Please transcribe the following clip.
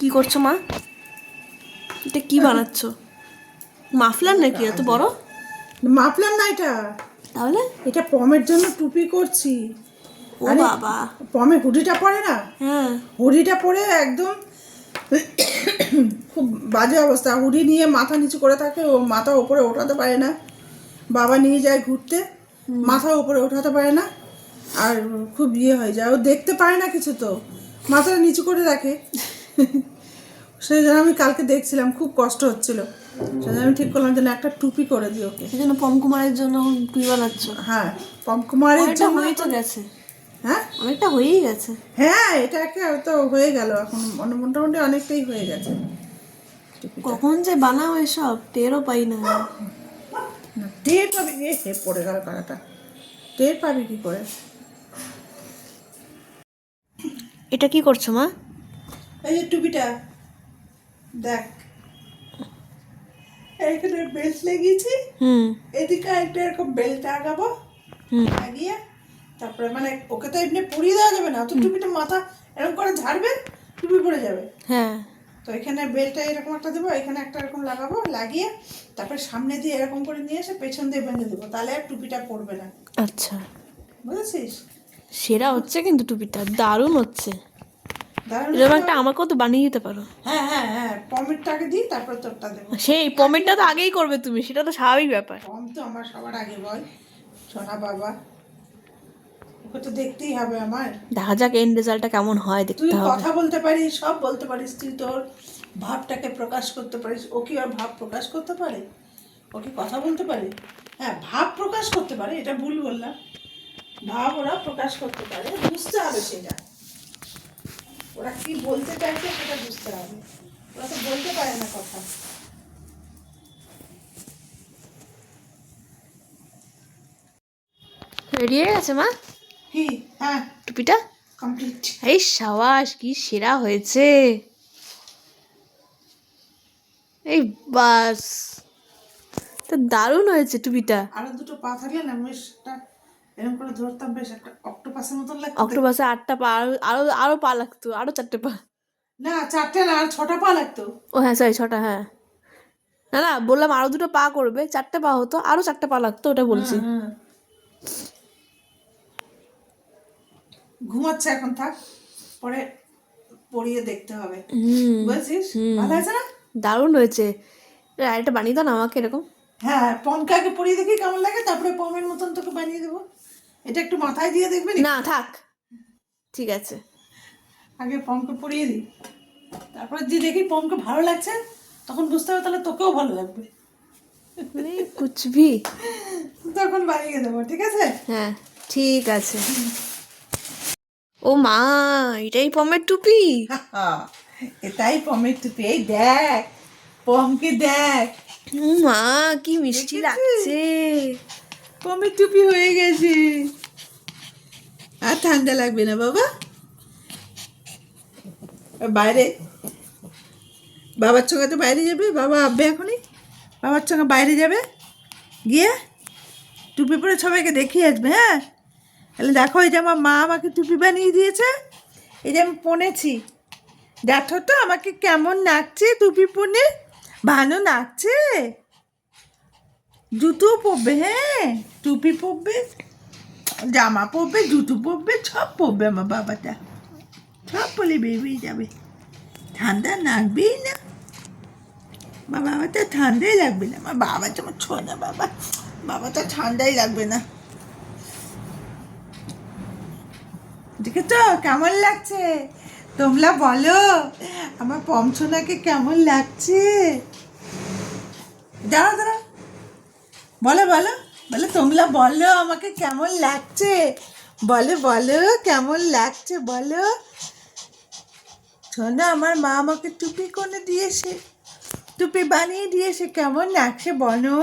কি করছো মা? এটা কি বানাচ্ছ? মাফলার নাকি এত বড়? মাফলার না এটা, তাহলে এটা পমের জন্য টুপি করছি। ও আরে বাবা, পমে হুডিটা পরে না, হ্যাঁ হুডিটা পরে একদম খুব বাজে অবস্থা। হুডি নিয়ে মাথা নিচু করে থাকে, ও মাথা ওপরে ওঠাতে পারে না। বাবা নিয়ে যায় ঘুরতে, মাথা ওপরে ওঠাতে পারে না, আর খুব ইয়ে হয়ে যায়। ও দেখতে পারে না কিছু, তো মাথাটা নিচু করে রাখে। সেই জন্য আমি কালকে দেখছিলাম, খুব কষ্ট হচ্ছিল। সেই জন্য আমি ঠিক করলাম যে না, একটা টুপি করে দিই ওকে। এই জন্য পমকুমারের জন্য টুপি বানাচ্ছ? হ্যাঁ, পমকুমারের অনেকটা জন্য। হয়ে তো গেছে। হ্যাঁ অনেকটা হয়েই গেছে। হ্যাঁ, এটা একটা তো হয়ে গেল, এখন মোটামুটি অনেকটাই হয়ে গেছে টুপিটা। কখন যে বানাও এসব টেরও পাই না। না, টের পাবি? হে পড়ে গেল কারাটা, টের পাবি কি করে? এটা কি করছো মা? এই যে টুপিটা দেখ, এখানে বেল্ট লাগিয়েছি, হুম এদিকে একটা এরকম বেল্ট লাগাবো, হুম লাগিয়ে তারপরে মানে ওকে তো এমনি পরিয়ে দেওয়া যাবে না, তো টুপিটা মাথা এরকম করে ঝাড়বে, টুপি পরে যাবে। হ্যাঁ তো এখানে বেল্টটা এরকম একটা দেবো, এখানে একটা এরকম লাগাবো, লাগিয়ে তারপরে সামনে দিয়ে এরকম করে নিয়ে এসে পেছন দিয়ে বেঁধে দেবো, তাহলে আর টুপিটা পরবে না। আচ্ছা, বুঝেছিস? সেরা হচ্ছে কিন্তু টুপিটা দারুণ হচ্ছে। দারুণ এরকম একটা একটা আমাকেও তো বানিয়ে দিতে পারো। হ্যাঁ হ্যাঁ হ্যাঁ, পমেরটাকে দিই, তারপর তোরটা দেবো। সেই পমেরটা তো আগেই করবে তুমি, সেটা তো স্বাভাবিক ব্যাপার। পম তো আমার সবার আগে, বল সোনা বাবা, ওকে তো দেখতেই হবে আমার। দেখা যাক এন্ড রেজাল্টটা কেমন হয়, তুই দেখতে হবে। কথা বলতে পারিস, সব বলতে পারিস, তুই তোর ভাবটাকে প্রকাশ করতে পারিস। ও কি ওর ভাব প্রকাশ করতে পারে? ও কি কথা বলতে পারে? হ্যাঁ, ভাব প্রকাশ করতে পারে, এটা ভুল বললাম। ভাব ওরা প্রকাশ করতে পারে, বুঝতে হবে সেটা। ওরা কি বলতে চাইছে সেটা বুঝতে হবে। ওরা তো বলতে পারে না কথা। রেডি হয়ে গেছে মা কি? হ্যাঁ, টুপিটা? কমপ্লিট। এই সাবাস, কি সেরা হয়েছে! এই বাস, তো দারুণ হয়েছে টুপিটা। আরো দুটো পা থাকলে না বেশ একটা এরকম করে ধরতাম, বেশ একটা অক্টোপাসের মতন লাগতো দেখতে। অক্টোপাসে 8টা পা, আরো আরো আরো পা লাগতো, আরো 4টে পা। না, 4টে না, আর 6টা পা লাগতো। ও হ্যাঁ সরি, 6টা, হ্যাঁ। না না, বললাম আরো 2টো পা করবে, 4টে পা হতো, আরো 4টে পা লাগতো, ওটা বলছি। হুম। ঘুমাচ্ছে এখন, থাক, পরে পরিয়ে দেখতে হবে। হুম বুঝছিস? হুম, ভালো আছে না? দারুণ হয়েছে। আরেকটা বানিয়ে দাও না আমাকে এরকম। হ্যাঁ, পমকে আগে পরিয়ে দেখি কেমন লাগে, তারপরে পমের মতন তোকে বানিয়ে দেবো। এটা একটু মাথায় দিয়ে দেখবে নি? না থাক, ঠিক আছে। আগে পমকে পরিয়ে দিই, তারপরে যে দেখি পমকে ভালো লাগছে, তখন বুঝতে হবে, তাহলে তোকেও ভালো লাগবে, কুছ ভি। তখন বানিয়ে দেবো, ঠিক আছে? হ্যাঁ ঠিক আছে। ও মা, এটাই পমের টুপি? এটাই পমের টুপি। এই দেখ, পমকে দেখ, ও মা, কি মিষ্টি দেখেছিস? লাগছে। পমের টুপি হয়ে গেছে। আর ঠান্ডা লাগবে না বাবা। বাইরে বাবার সঙ্গে তো বাইরে যাবে, বাবা আব্বে এখনই বাবার সঙ্গে বাইরে যাবে, গিয়ে টুপি পরে সবাইকে দেখিয়ে আসবে। হ্যাঁ, তাহলে দেখো, এই যে আমার মা আমাকে টুপি বানিয়ে দিয়েছে, এই যে আমি পনেছি, দেখো তো আমাকে কেমন লাগছে টুপি পরে, ভালো লাগছে। জুতো পরবে, হ্যাঁ, টুপি পরবে, জামা পরবে, জুতো পরবে, সব পরবে আমার বাবাটা, সব বলে বেরিয়ে যাবে। ঠান্ডা লাগবেই না, আমার বাবাটা ঠান্ডাই লাগবে না, আমার বাবা যেমন ছোঁয়া বাবা, বাবাটা ঠান্ডাই লাগবে না। দেখেছ কেমন লাগছে? তোমরা বলো আমার পমছোনাকে কেমন লাগছে? দাঁড়া দাঁড়া, বলো বলো বলো, তোমরা বলো আমাকে কেমন লাগছে, বলো বলো কেমন লাগছে বলো। শোনো, আমার মা আমাকে টুপি করে দিয়েছে, টুপি বানিয়ে দিয়েছে, কেমন লাগছে বলো।